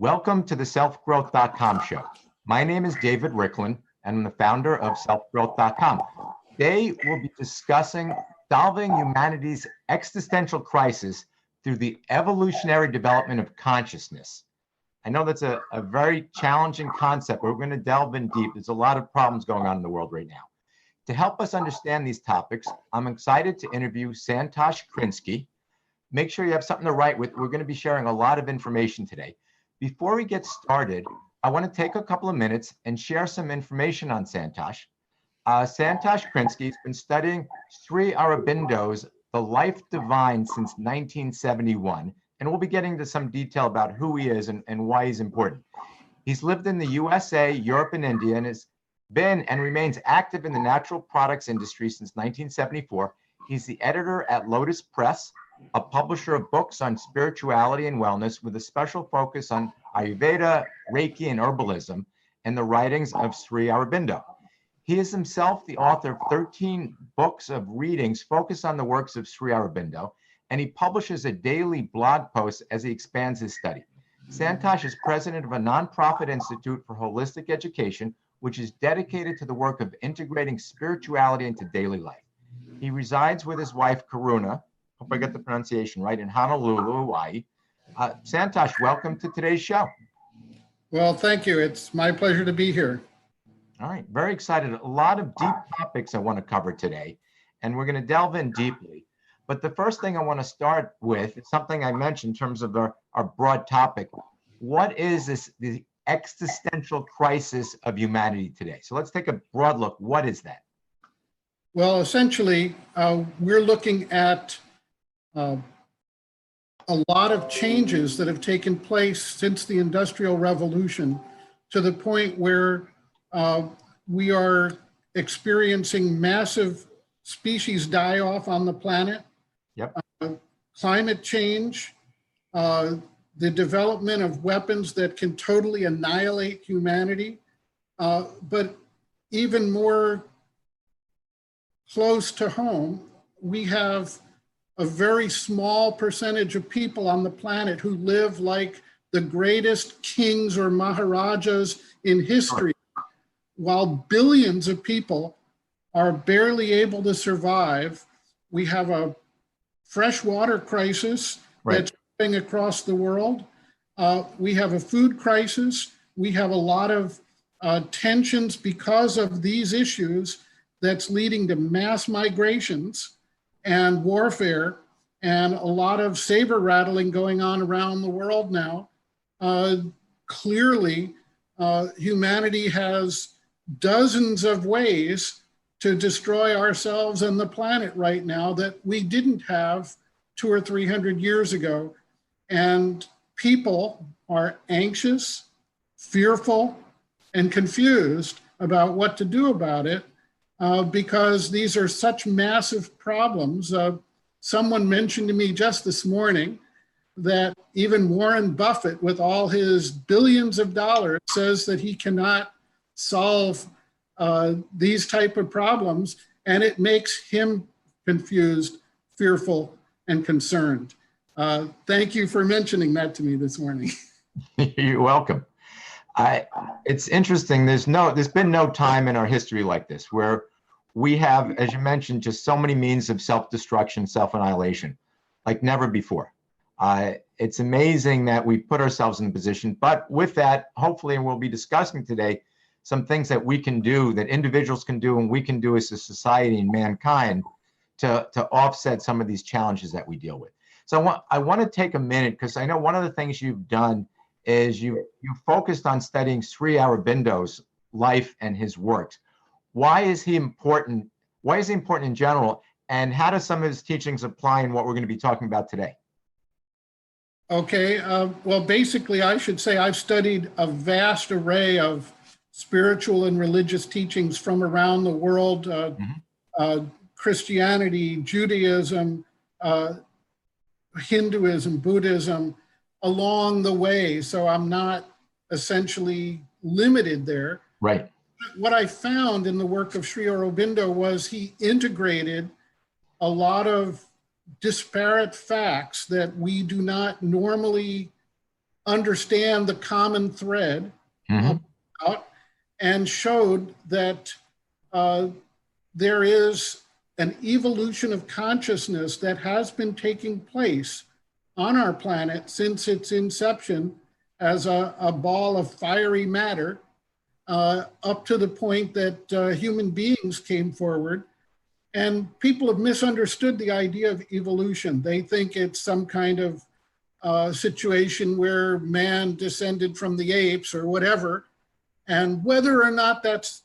Welcome to the selfgrowth.com show. My name is David Riklan, and I'm the founder of selfgrowth.com. Today, we'll be discussing solving humanity's existential crisis through the evolutionary development of consciousness. I know that's a very challenging concept, but we're going to delve in deep. There's a lot of problems going on in the world right now. To help us understand these topics, I'm excited to interview Santosh Krinsky. Make sure you have something to write with. We're going to be sharing a lot of information today. Before we get started, I want to take a couple of minutes and share some information on Santosh. Santosh Krinsky has been studying Sri Aurobindo's The Life Divine since 1971, and we'll be getting to some detail about who he is and why he's important. He's lived in the USA, Europe, and India, and has been and remains active in the natural products industry since 1974. He's the editor at Lotus Press, a publisher of books on spirituality and wellness with a special focus on Ayurveda, Reiki, and herbalism, and the writings of Sri Aurobindo. He is himself the author of 13 books of readings focused on the works of Sri Aurobindo, and he publishes a daily blog post as he expands his study. Santosh is president of a nonprofit institute for holistic education, which is dedicated to the work of integrating spirituality into daily life. He resides with his wife, Karuna, hope I get the pronunciation right, in Honolulu, Hawaii. Santosh, welcome to today's show. Well, thank you. It's my pleasure to be here. All right, very excited. A lot of deep topics I want to cover today, and we're going to delve in deeply. But the first thing I want to start with is something I mentioned in terms of our broad topic. What is the existential crisis of humanity today? So let's take a broad look. What is that? Well, essentially, we're looking at a lot of changes that have taken place since the Industrial Revolution, to the point where we are experiencing massive species die-off on the planet. Yep. Climate change, the development of weapons that can totally annihilate humanity, but even more close to home, we have a very small percentage of people on the planet who live like the greatest kings or maharajas in history, while billions of people are barely able to survive. We have a freshwater crisis that's going across the world. We have a food crisis. We have a lot of tensions because of these issues that's leading to mass migrations and warfare, and a lot of saber rattling going on around the world now. Clearly, humanity has dozens of ways to destroy ourselves and the planet right now that we didn't have 200 or 300 years ago. And people are anxious, fearful, and confused about what to do about it, because these are such massive problems. Someone mentioned to me just this morning that even Warren Buffett, with all his billions of dollars, says that he cannot solve these type of problems, and it makes him confused, fearful, and concerned. Thank you for mentioning that to me this morning. You're welcome. It's interesting. There's been no time in our history like this where we have, as you mentioned, just so many means of self-destruction, self-annihilation, like never before. It's amazing that we put ourselves in a position, but with that, hopefully, and we'll be discussing today, some things that we can do, that individuals can do, and we can do as a society and mankind to offset some of these challenges that we deal with. So I want to take a minute, because I know one of the things you've done is you focused on studying Sri Aurobindo's life and his works. Why is he important? Why is he important in general? And how do some of his teachings apply in what we're going to be talking about today? Okay, well, basically, I should say I've studied a vast array of spiritual and religious teachings from around the world, Christianity, Judaism, Hinduism, Buddhism, along the way. So I'm not essentially limited there. Right. What I found in the work of Sri Aurobindo was he integrated a lot of disparate facts that we do not normally understand the common thread Mhm. about, and showed that there is an evolution of consciousness that has been taking place on our planet since its inception as a ball of fiery matter, up to the point that human beings came forward. And people have misunderstood the idea of evolution. They think it's some kind of situation where man descended from the apes or whatever. And whether or not that's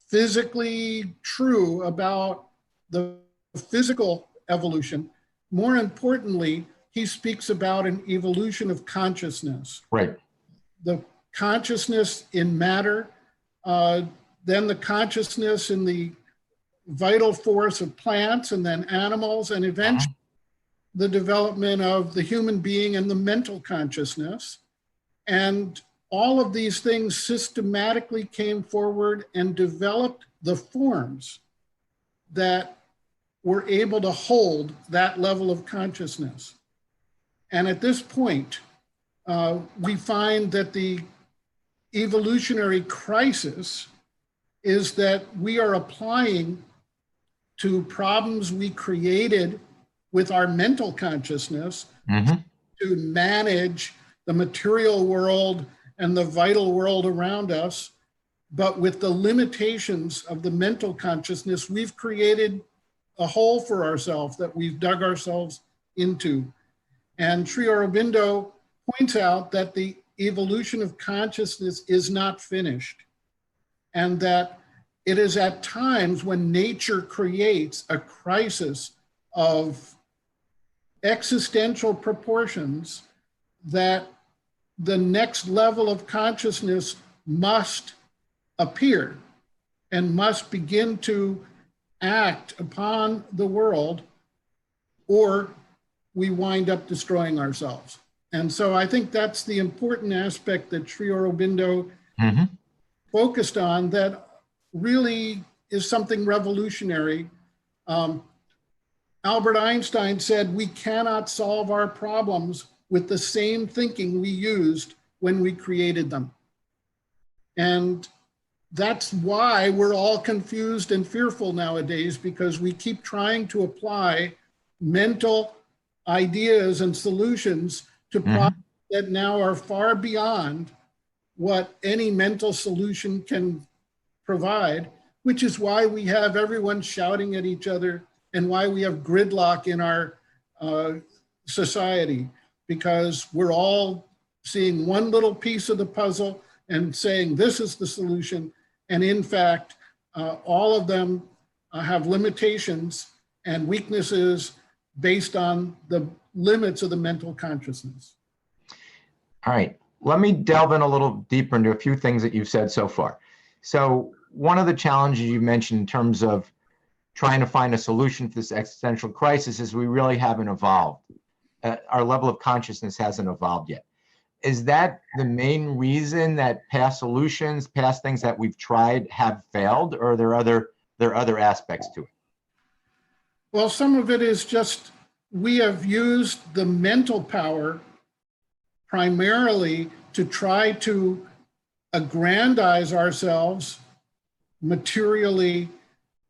physically true about the physical evolution, more importantly, he speaks about an evolution of consciousness. Right. The consciousness in matter, then the consciousness in the vital force of plants and then animals, and eventually the development of the human being and the mental consciousness. And all of these things systematically came forward and developed the forms that were able to hold that level of consciousness. And at this point, we find that the evolutionary crisis is that we are applying to problems we created with our mental consciousness to manage the material world and the vital world around us. But with the limitations of the mental consciousness, we've created a hole for ourselves that we've dug ourselves into. And Sri Aurobindo points out that the evolution of consciousness is not finished, and that it is at times when nature creates a crisis of existential proportions that the next level of consciousness must appear and must begin to act upon the world, or we wind up destroying ourselves. And so I think that's the important aspect that Sri Aurobindo focused on, that really is something revolutionary. Albert Einstein said, we cannot solve our problems with the same thinking we used when we created them. And that's why we're all confused and fearful nowadays, because we keep trying to apply mental ideas and solutions to problems that now are far beyond what any mental solution can provide, which is why we have everyone shouting at each other and why we have gridlock in our society, because we're all seeing one little piece of the puzzle and saying this is the solution. And in fact, all of them have limitations and weaknesses based on the limits of the mental consciousness. All right, let me delve in a little deeper into a few things that you've said so far. So one of the challenges you mentioned in terms of trying to find a solution for this existential crisis is we really haven't evolved. Our level of consciousness hasn't evolved yet. Is that the main reason that past solutions, past things that we've tried have failed, or are there other aspects to it? Well, some of it is just we have used the mental power primarily to try to aggrandize ourselves materially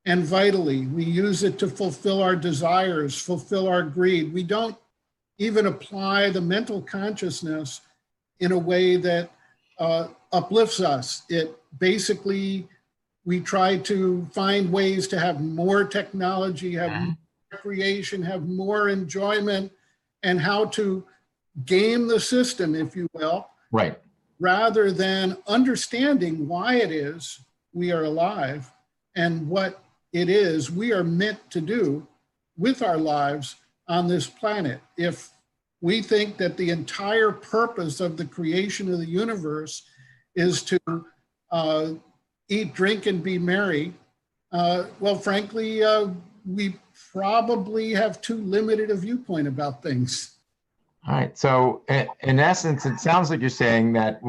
and vitally. We use it to fulfill our desires, fulfill our greed. We don't even apply the mental consciousness in a way that uplifts us. It basically, we try to find ways to have more technology, have more recreation, have more enjoyment, and how to game the system, if you will. Right. Rather than understanding why it is we are alive and what it is we are meant to do with our lives on this planet. If we think that the entire purpose of the creation of the universe is to eat, drink, and be merry, well, frankly, we probably have too limited a viewpoint about things. All right. So in essence, it sounds like you're saying that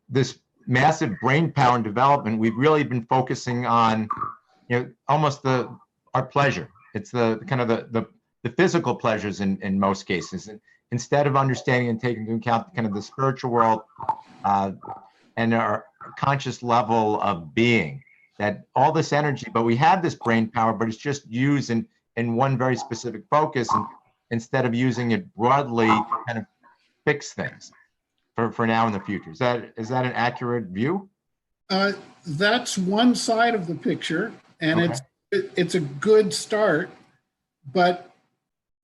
this massive brain power and development, we've really been focusing on, almost our pleasure. It's the kind of the physical pleasures in most cases, instead of understanding and taking into account kind of the spiritual world and our conscious level of being, that all this energy, but we have this brain power, but it's just used in one very specific focus, and instead of using it broadly to kind of fix things for now and the future. Is that an accurate view? That's one side of the picture, and Okay. it's a good start, but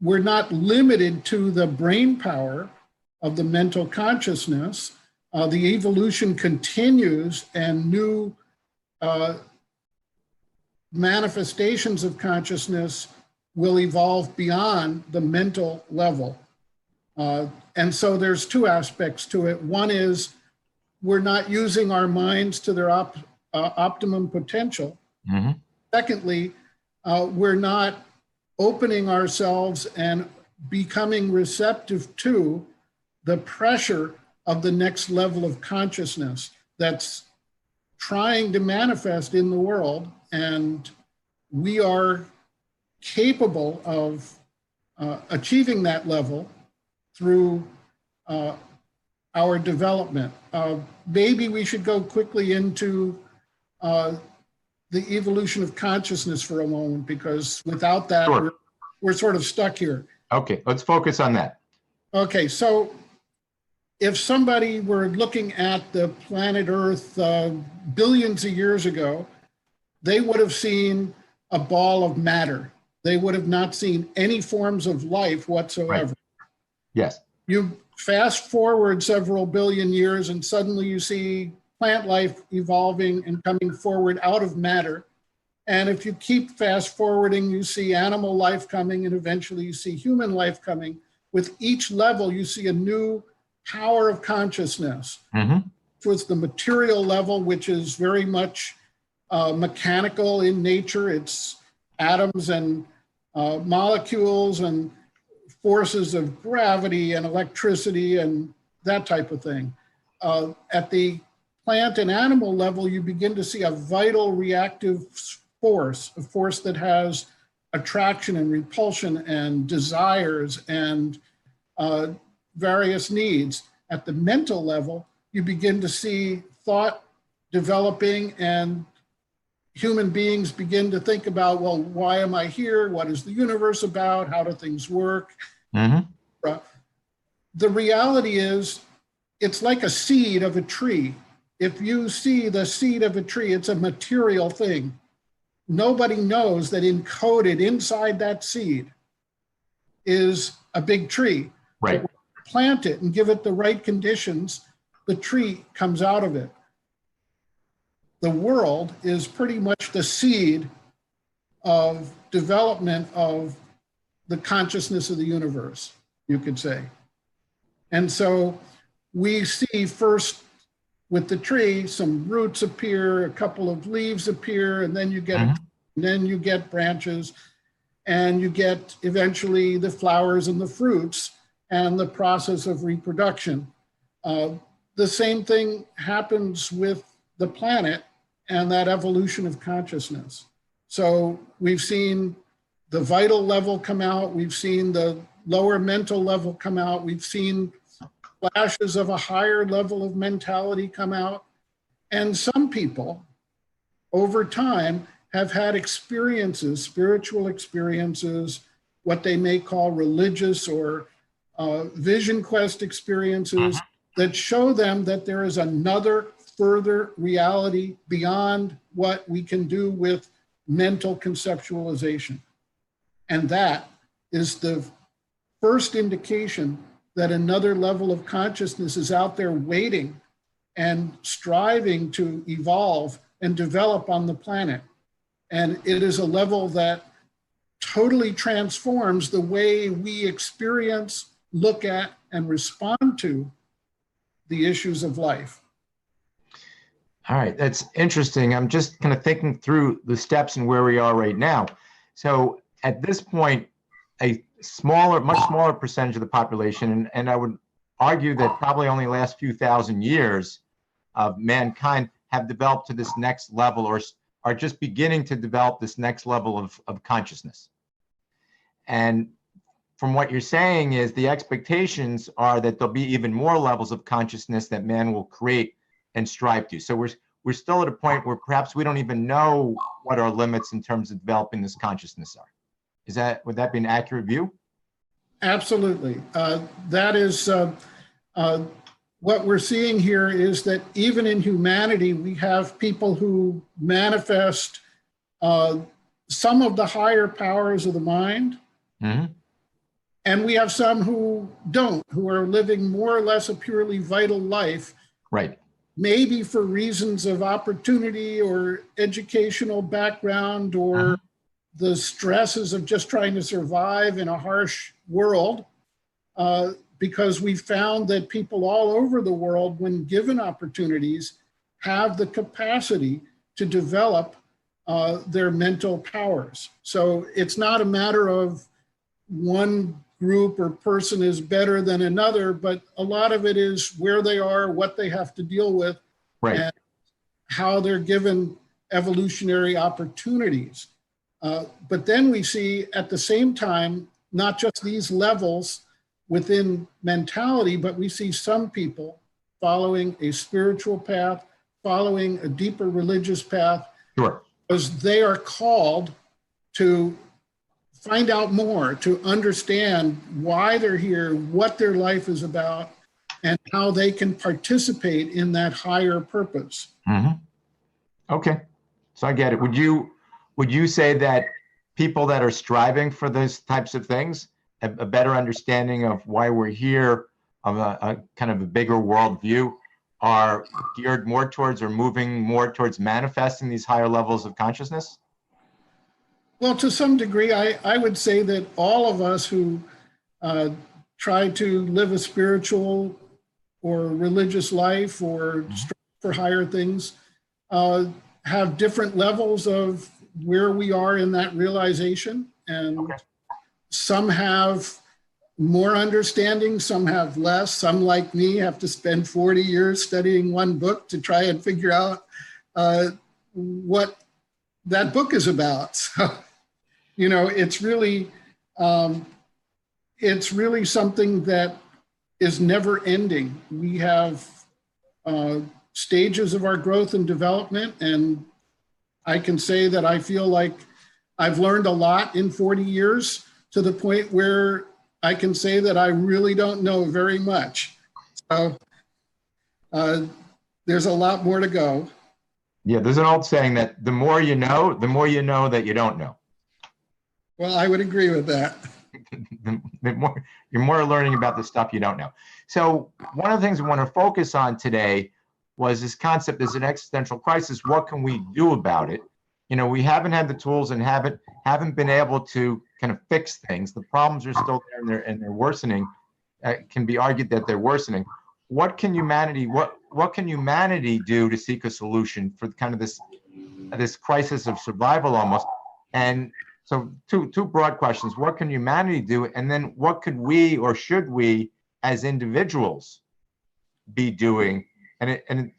we're not limited to the brain power of the mental consciousness. The evolution continues, and new manifestations of consciousness will evolve beyond the mental level. And so there's two aspects to it. One is we're not using our minds to their optimum potential. Mm-hmm. Secondly, we're not opening ourselves and becoming receptive to the pressure of the next level of consciousness that's trying to manifest in the world. And we are capable of achieving that level through our development. Maybe we should go quickly into the evolution of consciousness for a moment, because without that, Sure. we're sort of stuck here. Okay, let's focus on that. Okay, so if somebody were looking at the planet Earth billions of years ago, they would have seen a ball of matter. They would have not seen any forms of life whatsoever. Right. Yes. You fast forward several billion years and suddenly you see plant life evolving and coming forward out of matter. And if you keep fast forwarding, you see animal life coming, and eventually you see human life coming. With each level, you see a new power of consciousness. Mm-hmm. With the material level, which is very much mechanical in nature. It's atoms and molecules and forces of gravity and electricity and that type of thing. At the plant and animal level, you begin to see a vital reactive force, a force that has attraction and repulsion and desires and various needs. At the mental level, you begin to see thought developing, and human beings begin to think about, well, why am I here? What is the universe about? How do things work? Mm-hmm. The reality is, it's like a seed of a tree. If you see the seed of a tree, it's a material thing. Nobody knows that encoded inside that seed is a big tree. Right. So plant it and give it the right conditions, the tree comes out of it. The world is pretty much the seed of development of the consciousness of the universe, you could say. And so we see first with the tree, some roots appear, a couple of leaves appear, and then you get branches, and you get eventually the flowers and the fruits and the process of reproduction. The same thing happens with the planet and that evolution of consciousness. So we've seen the vital level come out, we've seen the lower mental level come out, we've seen flashes of a higher level of mentality come out. And some people over time have had experiences, spiritual experiences, what they may call religious or vision quest experiences that show them that there is another further reality beyond what we can do with mental conceptualization. And that is the first indication that another level of consciousness is out there waiting and striving to evolve and develop on the planet. And it is a level that totally transforms the way we experience, look at, and respond to the issues of life. All right, that's interesting. I'm just kind of thinking through the steps and where we are right now. So at this point, a much smaller percentage of the population, and I would argue that probably only the last few thousand years of mankind have developed to this next level, or are just beginning to develop this next level of consciousness. And from what you're saying is the expectations are that there'll be even more levels of consciousness that man will create and strive to. So we're still at a point where perhaps we don't even know what our limits in terms of developing this consciousness are. Would that be an accurate view? Absolutely. That is what we're seeing here, is that even in humanity, we have people who manifest some of the higher powers of the mind. Mm-hmm. And we have some who don't, who are living more or less a purely vital life. Right. Maybe for reasons of opportunity or educational background or the stresses of just trying to survive in a harsh world. Because we found that people all over the world, when given opportunities, have the capacity to develop their mental powers. So it's not a matter of one group or person is better than another, but a lot of it is where they are, what they have to deal with, right, and how they're given evolutionary opportunities. But then we see at the same time, not just these levels within mentality, but we see some people following a spiritual path, following a deeper religious path, sure, because they are called to find out more, to understand why they're here, what their life is about, and how they can participate in that higher purpose. Mm-hmm. Okay, so I get it. Would you say that people that are striving for those types of things, a better understanding of why we're here, of a kind of a bigger worldview, are geared more towards or moving more towards manifesting these higher levels of consciousness? Well, to some degree, I would say that all of us who try to live a spiritual or religious life or strive for higher things have different levels of where we are in that realization. And some have more understanding, some have less. Some, like me, have to spend 40 years studying one book to try and figure out what that book is about. So, you know, it's really something that is never ending. We have stages of our growth and development, and I can say that I feel like I've learned a lot in 40 years, to the point where I can say that I really don't know very much. So there's a lot more to go. Yeah, there's an old saying that the more you know that you don't know. Well, I would agree with that. You're more learning about the stuff you don't know. So one of the things we want to focus on today was this concept as an existential crisis. What can we do about it? You know, we haven't had the tools and haven't been able to kind of fix things. The problems are still there, and they're worsening. It can be argued that they're worsening. What can humanity do to seek a solution for kind of this crisis of survival almost? And so two broad questions. What can humanity do? And then what could we, or should we as individuals, be doing? And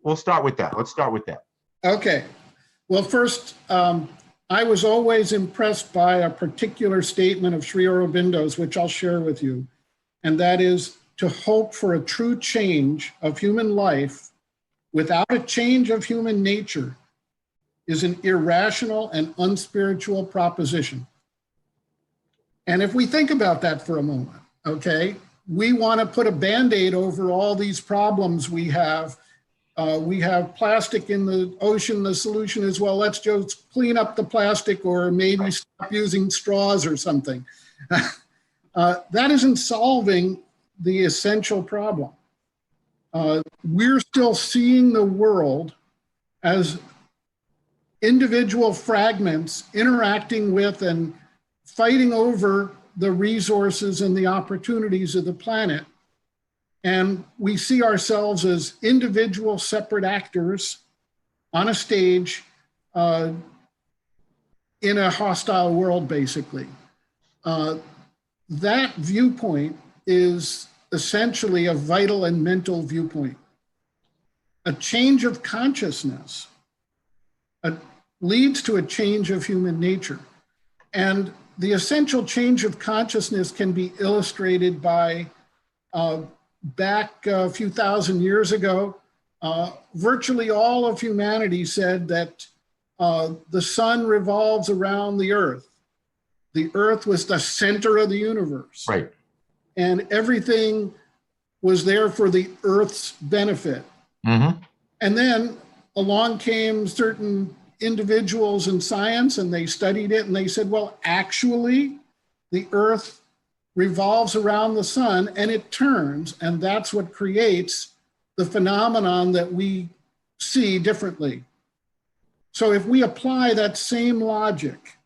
we'll start with that. Let's start with that. Okay. Well, first, I was always impressed by a particular statement of Sri Aurobindo's, which I'll share with you. And that is, to hope for a true change of human life without a change of human nature is an irrational and unspiritual proposition. And if we think about that for a moment, okay, we want to put a Band-Aid over all these problems we have. We have plastic in the ocean. The solution is, well, let's just clean up the plastic, or maybe stop using straws or something. That isn't solving the essential problem. We're still seeing the world as individual fragments interacting with and fighting over the resources and the opportunities of the planet. And we see ourselves as individual separate actors on a stage in a hostile world, basically. That viewpoint is essentially a vital and mental viewpoint. A change of consciousness leads to a change of human nature. And the essential change of consciousness can be illustrated by back a few thousand years ago, virtually all of humanity said that the sun revolves around the earth. The earth was the center of the universe. Right. And everything was there for the earth's benefit. Mm-hmm. And then along came certain individuals in science and they studied it and they said, well, actually, the earth revolves around the sun and it turns, and that's what creates the phenomenon that we see differently. So if we apply that same logic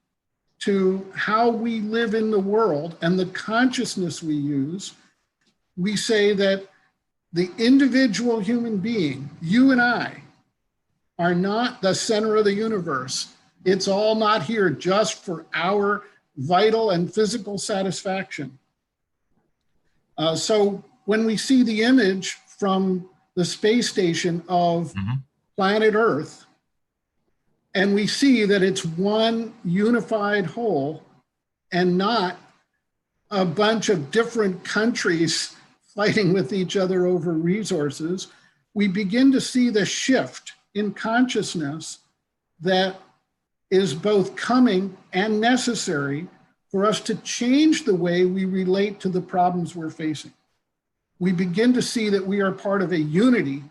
to how we live in the world and the consciousness we use, we say that the individual human being, you and I, are not the center of the universe. It's all not here just for our vital and physical satisfaction. So when we see the image from the space station of planet Earth, and we see that it's one unified whole and not a bunch of different countries fighting with each other over resources, we begin to see the shift in consciousness that is both coming and necessary for us to change the way we relate to the problems we're facing. We begin to see that we are part of a unity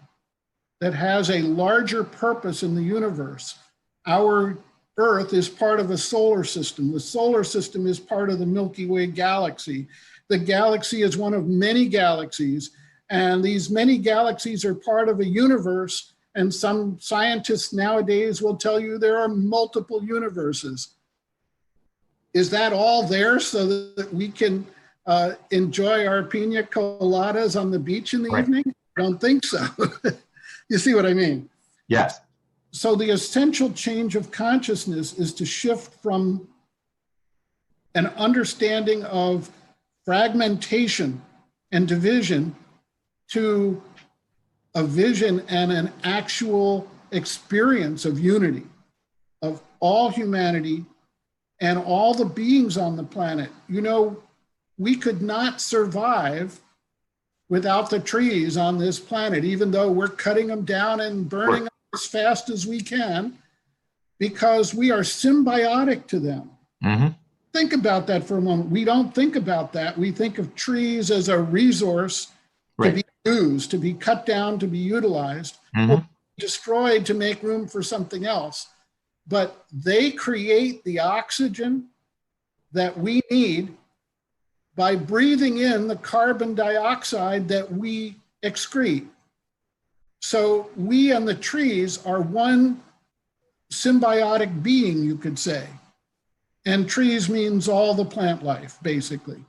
that has a larger purpose in the universe. Our Earth is part of a solar system. The solar system is part of the Milky Way galaxy. The galaxy is one of many galaxies, and these many galaxies are part of a universe, and some scientists nowadays will tell you there are multiple universes. Is that all there so that we can enjoy our pina coladas on the beach in the evening? I don't think so. You see what I mean? Yes. So the essential change of consciousness is to shift from an understanding of fragmentation and division to a vision and an actual experience of unity of all humanity and all the beings on the planet. You know, we could not survive without the trees on this planet, even though we're cutting them down and burning them as fast as we can, because we are symbiotic to them. Mm-hmm. Think about that for a moment. We don't think about that. We think of trees as a resource to be used, to be cut down, to be utilized, or destroyed to make room for something else. But they create the oxygen that we need by breathing in the carbon dioxide that we excrete. So we and the trees are one symbiotic being, you could say. And trees means all the plant life, basically.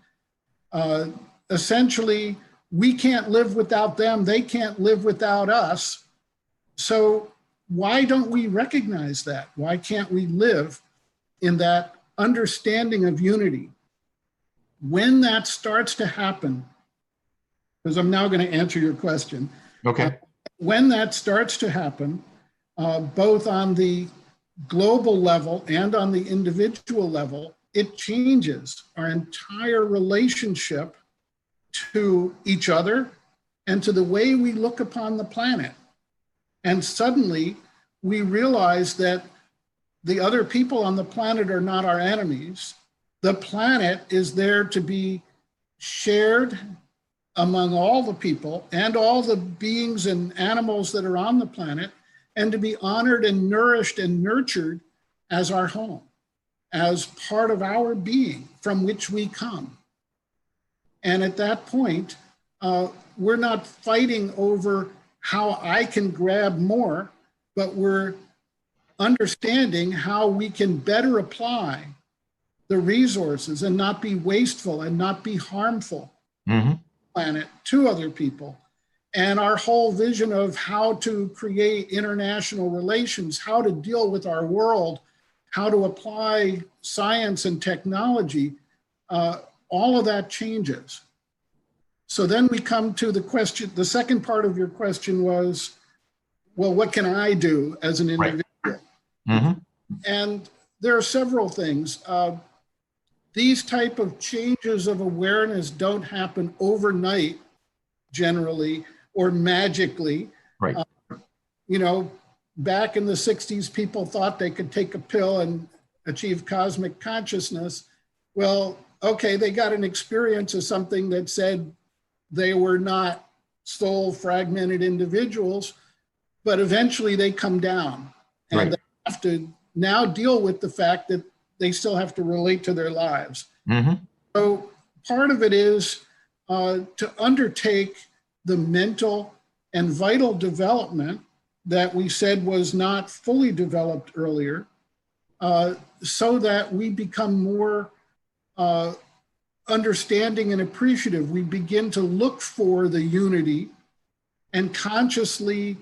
Essentially, we can't live without them. They can't live without us. So why don't we recognize that? Why can't we live in that understanding of unity? When that starts to happen, because I'm now going to answer your question. Okay. When that starts to happen, both on the global level and on the individual level, it changes our entire relationship to each other and to the way we look upon the planet. And suddenly we realize that the other people on the planet are not our enemies. The planet is there to be shared among all the people and all the beings and animals that are on the planet, and to be honored and nourished and nurtured as our home, as part of our being from which we come. And at that point, we're not fighting over how I can grab more, but we're understanding how we can better apply the resources and not be wasteful and not be harmful planet to other people. And our whole vision of how to create international relations, how to deal with our world, how to apply science and technology, all of that changes. So then we come to the question, the second part of your question was, well, what can I do as an individual? And there are several things. these type of changes of awareness don't happen overnight generally or magically. Right. You know, back in the 60s, people thought they could take a pill and achieve cosmic consciousness. Well, okay, they got an experience of something that said they were not soul fragmented individuals, but eventually they come down and Right. they have to now deal with the fact that they still have to relate to their lives. Mm-hmm. So part of it is to undertake the mental and vital development that we said was not fully developed earlier, so that we become more understanding and appreciative. We begin to look for the unity and consciously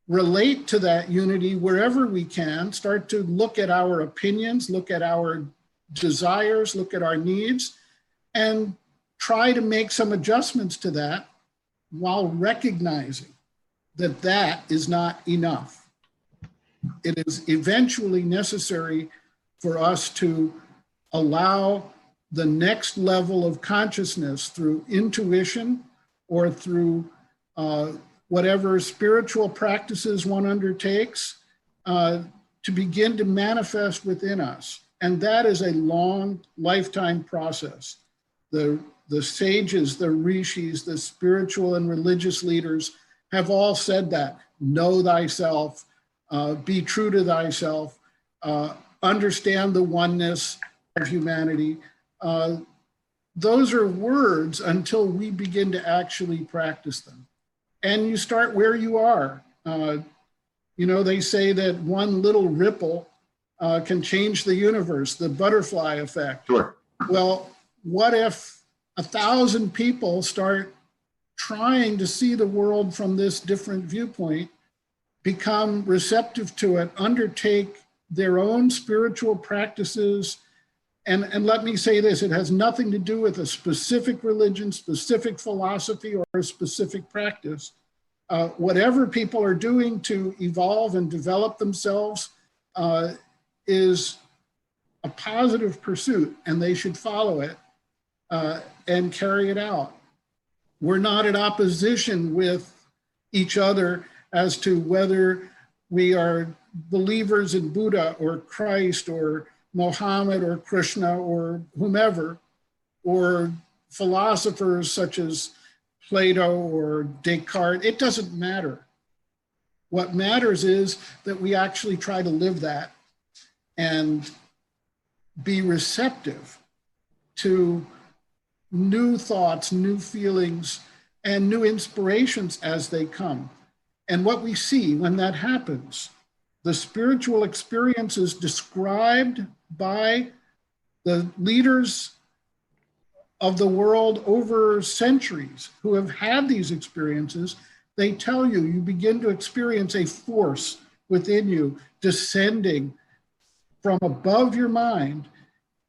relate to that unity wherever we can, start to look at our opinions, look at our desires, look at our needs, and try to make some adjustments to that while recognizing that that is not enough. It is eventually necessary for us to allow the next level of consciousness through intuition or through whatever spiritual practices one undertakes to begin to manifest within us. And that is a long lifetime process. The sages, the rishis, the spiritual and religious leaders have all said that. Know thyself, be true to thyself, understand the oneness of humanity. Those are words until we begin to actually practice them. And you start where you are. You know, they say that one little ripple can change the universe, the butterfly effect. Sure. Well, what if 1,000 people start trying to see the world from this different viewpoint, become receptive to it, undertake their own spiritual practices? And let me say this, it has nothing to do with a specific religion, specific philosophy, or a specific practice. Whatever people are doing to evolve and develop themselves is a positive pursuit, and they should follow it and carry it out. We're not in opposition with each other as to whether we are believers in Buddha or Christ or Mohammed or Krishna or whomever, or philosophers such as Plato or Descartes. It doesn't matter. What matters is that we actually try to live that and be receptive to new thoughts, new feelings, and new inspirations as they come. And what we see when that happens, the spiritual experiences described by the leaders of the world over centuries who have had these experiences, they tell you, you begin to experience a force within you descending from above your mind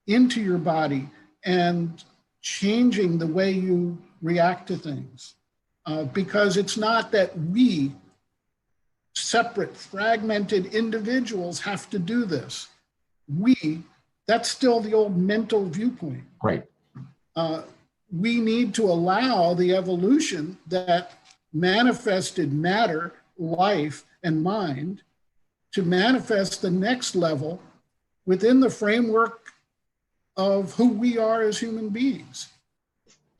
into your body and changing the way you react to things. Because it's not that we, separate, fragmented individuals, have to do this. We, that's still the old mental viewpoint. Right. We need to allow the evolution that manifested matter, life, and mind to manifest the next level within the framework of who we are as human beings.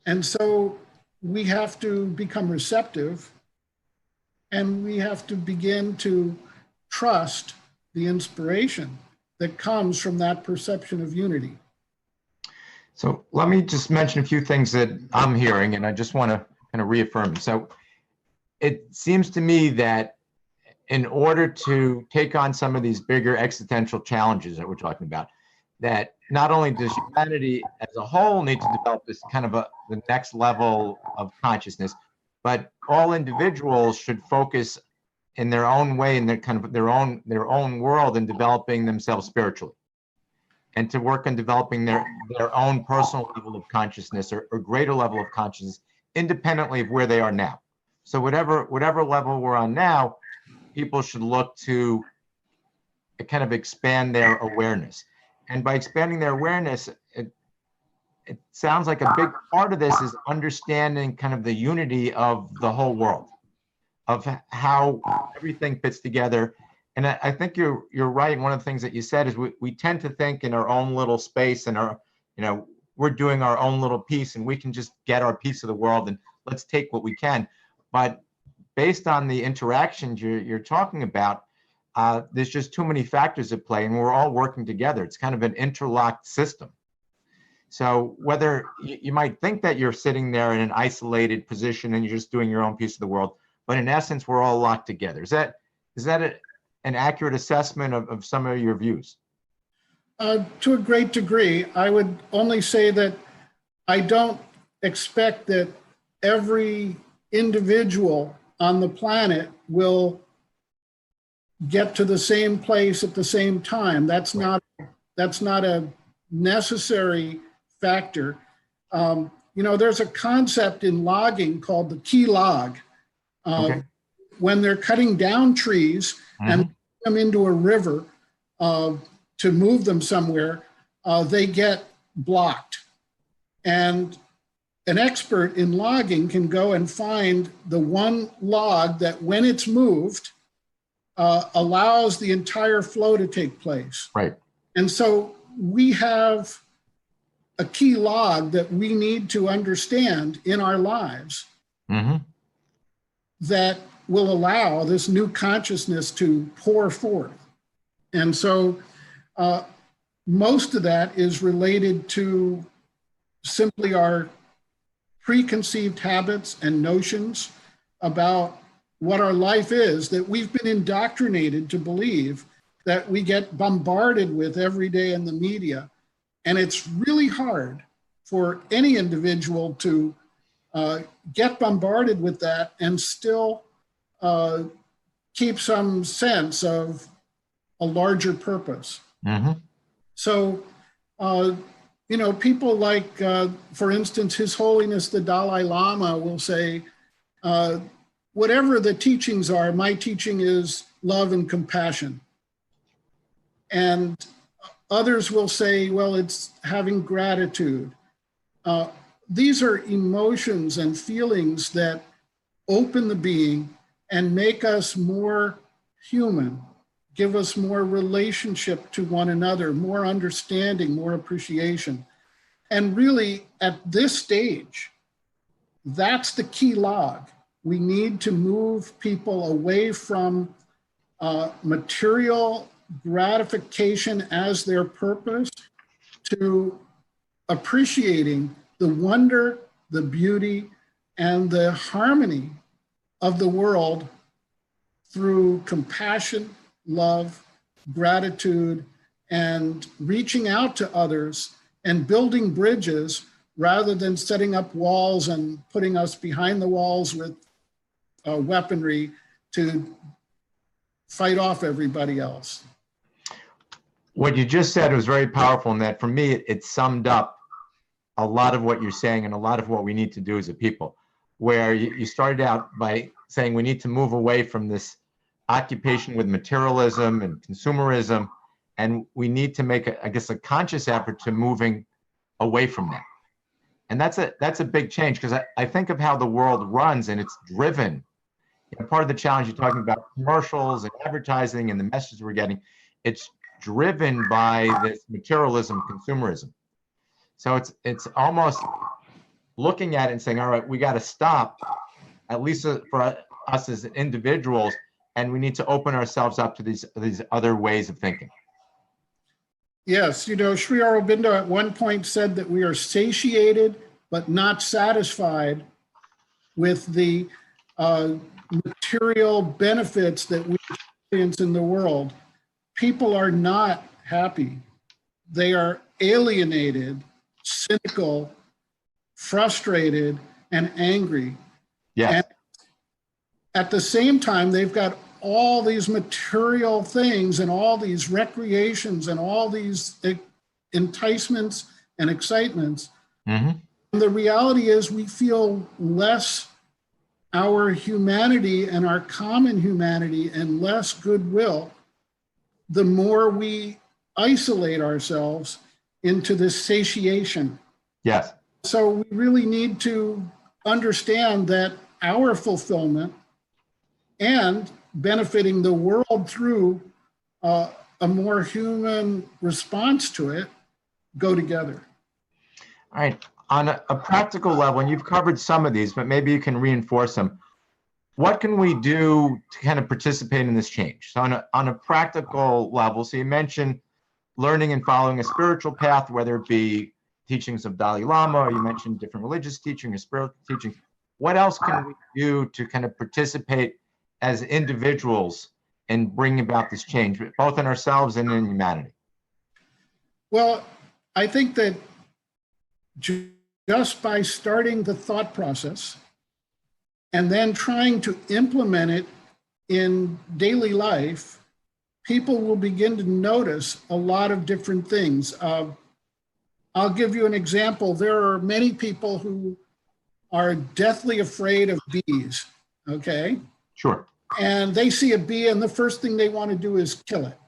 And so we have to become receptive, and we have to begin to trust the inspiration that comes from that perception of unity. So let me just mention a few things that I'm hearing, and I just want to kind of reaffirm. So it seems to me that in order to take on some of these bigger existential challenges that we're talking about, that not only does humanity as a whole need to develop this kind of the next level of consciousness, but all individuals should focus in their own way, in their kind of their own world, in developing themselves spiritually, and to work on developing their own personal level of consciousness or greater level of consciousness, independently of where they are now. So whatever level we're on now, people should look to kind of expand their awareness. And by expanding their awareness, it sounds like a big part of this is understanding kind of the unity of the whole world, of how everything fits together. And I think you're right. One of the things that you said is we tend to think in our own little space and we're doing our own little piece and we can just get our piece of the world and let's take what we can. But based on the interactions you're talking about, there's just too many factors at play and we're all working together. It's kind of an interlocked system. So whether you might think that you're sitting there in an isolated position and you're just doing your own piece of the world, but in essence, we're all locked together. Is that an accurate assessment of some of your views? To a great degree. I would only say that I don't expect that every individual on the planet will get to the same place at the same time. That's not a necessary factor. There's a concept in logging called the key log. Okay. When they're cutting down trees and put them into a river to move them somewhere, they get blocked. And an expert in logging can go and find the one log that when it's moved, allows the entire flow to take place. Right. And so we have a key log that we need to understand in our lives that will allow this new consciousness to pour forth. And so most of that is related to simply our preconceived habits and notions about what our life is that we've been indoctrinated to believe, that we get bombarded with every day in the media. And it's really hard for any individual to get bombarded with that and still keep some sense of a larger purpose. So, people like, for instance, His Holiness the Dalai Lama will say, whatever the teachings are, my teaching is love and compassion. And others will say, well, it's having gratitude. These are emotions and feelings that open the being and make us more human, give us more relationship to one another, more understanding, more appreciation. And really, at this stage, that's the key log. We need to move people away from material gratification as their purpose to appreciating the wonder, the beauty, and the harmony of the world through compassion, love, gratitude, and reaching out to others and building bridges rather than setting up walls and putting us behind the walls with weaponry to fight off everybody else. What you just said was very powerful in that for me, it summed up a lot of what you're saying and a lot of what we need to do as a people, where you started out by saying we need to move away from this occupation with materialism and consumerism, and we need to make, a conscious effort to moving away from that. And that's a big change, because I think of how the world runs and it's driven. Part of the challenge you're talking about commercials and advertising and the messages we're getting, it's driven by this materialism, consumerism. So it's almost looking at it and saying, all right, we got to stop, at least for us as individuals, and we need to open ourselves up to these other ways of thinking. Yes, Sri Aurobindo at one point said that we are satiated but not satisfied with the material benefits that we experience in the world. People are not happy. They are alienated, cynical, frustrated, and angry. Yes. And at the same time, they've got all these material things and all these recreations and all these enticements and excitements. And the reality is we feel less our humanity and our common humanity and less goodwill the more we isolate ourselves into this satiation. Yes. So we really need to understand that our fulfillment and benefiting the world through a more human response to it go together. All right. On a practical level, and you've covered some of these, but maybe you can reinforce them. What can we do to kind of participate in this change? So on a practical level, so you mentioned learning and following a spiritual path, whether it be teachings of Dalai Lama, or you mentioned different religious teaching or spiritual teaching. What else can we do to kind of participate as individuals in bringing about this change, both in ourselves and in humanity? Well, I think that just by starting the thought process and then trying to implement it in daily life, people will begin to notice a lot of different things. I'll give you an example. There are many people who are deathly afraid of bees, okay? Sure. And they see a bee and the first thing they want to do is kill it.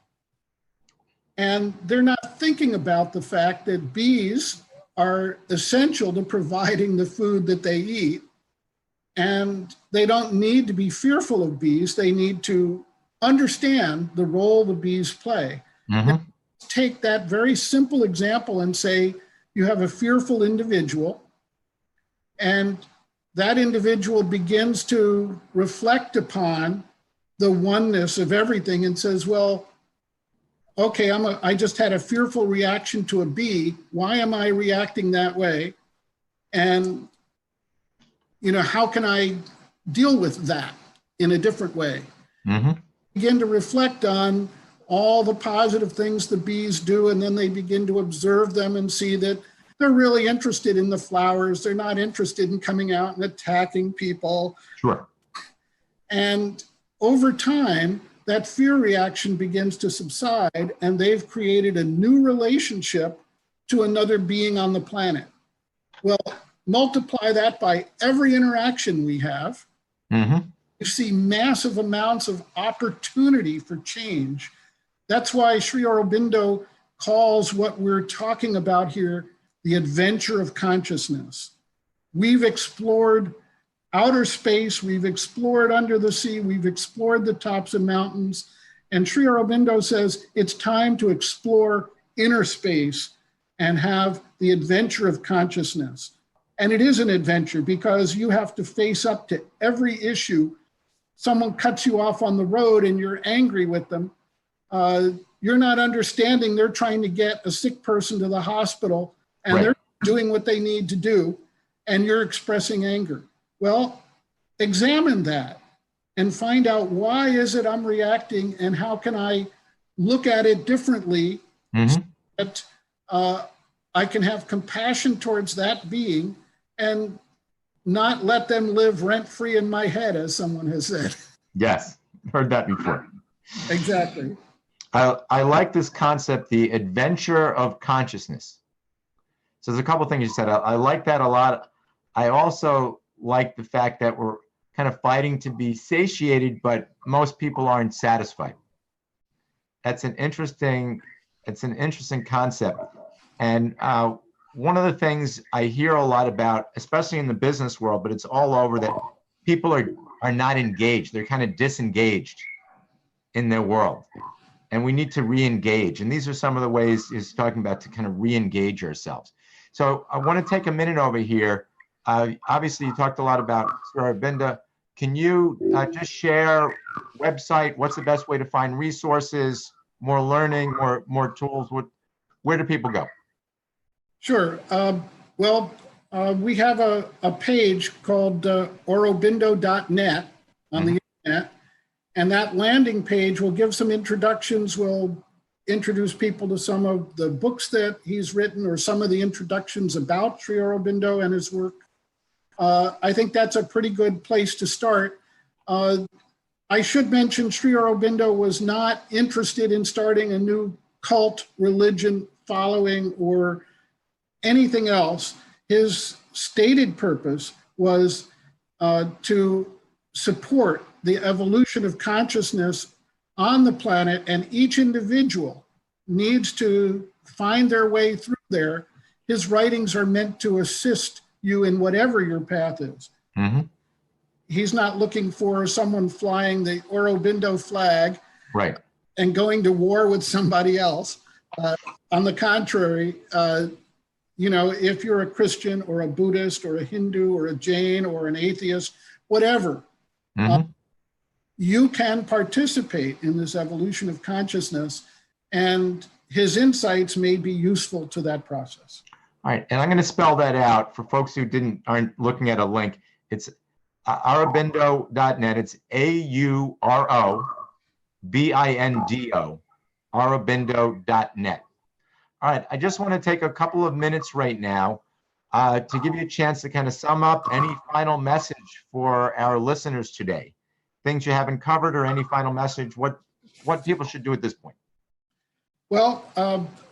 And they're not thinking about the fact that bees are essential to providing the food that they eat. And they don't need to be fearful of bees. They need to understand the role the bees play. Mm-hmm. Take that very simple example and say you have a fearful individual, and that individual begins to reflect upon the oneness of everything and says, well, okay, I just had a fearful reaction to a bee. Why am I reacting that way? And, how can I deal with that in a different way? Mm-hmm. Begin to reflect on all the positive things the bees do, and then they begin to observe them and see that they're really interested in the flowers. They're not interested in coming out and attacking people. Sure. And over time, that fear reaction begins to subside, and they've created a new relationship to another being on the planet. Well, multiply that by every interaction we have. Mm-hmm. You see massive amounts of opportunity for change. That's why Sri Aurobindo calls what we're talking about here the adventure of consciousness. We've explored outer space, we've explored under the sea, we've explored the tops of mountains, and Sri Aurobindo says it's time to explore inner space and have the adventure of consciousness. And it is an adventure because you have to face up to every issue. Someone cuts you off on the road and you're angry with them. You're not understanding they're trying to get a sick person to the hospital, and right. They're doing what they need to do, and you're expressing anger. Well, examine that and find out why is it I'm reacting and how can I look at it differently so that I can have compassion towards that being and not let them live rent-free in my head, as someone has said. Yes, heard that before. Exactly. I like this concept, the adventure of consciousness. So there's a couple of things you said. I like that a lot. I also like the fact that we're kind of fighting to be satiated, but most people aren't satisfied. That's an interesting concept. And one of the things I hear a lot about, especially in the business world, but it's all over, that people are not engaged. They're kind of disengaged in their world. And we need to re-engage. And these are some of the ways he's talking about to kind of re-engage ourselves. So I want to take a minute over here. Obviously, you talked a lot about Sri Aurobindo. Can you just share website? What's the best way to find resources, more learning, more tools? Where do people go? Sure. We have a page called aurobindo.net on the internet. And that landing page will give some introductions. We'll introduce people to some of the books that he's written or some of the introductions about Sri Aurobindo and his work. I think that's a pretty good place to start. I should mention Sri Aurobindo was not interested in starting a new cult, religion, following, or anything else. His stated purpose was to support the evolution of consciousness on the planet, and each individual needs to find their way through there. his writings are meant to assist you in whatever your path is. Mm-hmm. He's not looking for someone flying the Aurobindo flag Right. and going to war with somebody else. On the contrary, if you're a Christian or a Buddhist or a Hindu or a Jain or an atheist, whatever, you can participate in this evolution of consciousness, and his insights may be useful to that process. All right, and I'm going to spell that out for folks who aren't looking at a link. It's aurobindo.net. It's AUROBINDO, aurobindo.net. All right, I just want to take a couple of minutes right now to give you a chance to kind of sum up any final message for our listeners today. Things you haven't covered, or any final message, what people should do at this point. Well,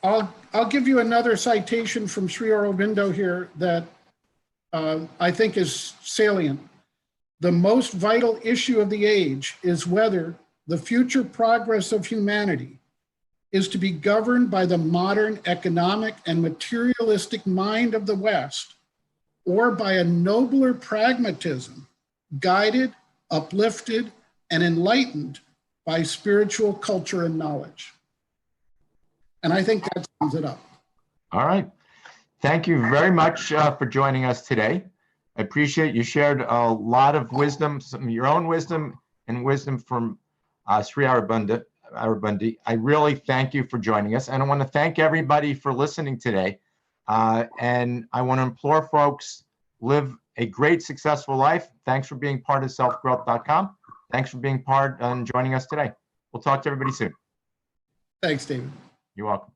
I'll give you another citation from Sri Aurobindo here that I think is salient. The most vital issue of the age is whether the future progress of humanity is to be governed by the modern economic and materialistic mind of the West, or by a nobler pragmatism guided, uplifted, and enlightened by spiritual culture and knowledge. And I think that sums it up. All right. Thank you very much for joining us today. I appreciate you shared a lot of wisdom, some of your own wisdom and wisdom from Sri Aurobindo. I really thank you for joining us. And I want to thank everybody for listening today. And I want to implore folks, live a great, successful life. Thanks for being part of selfgrowth.com. Thanks for being part and joining us today. We'll talk to everybody soon. Thanks, David. You're welcome.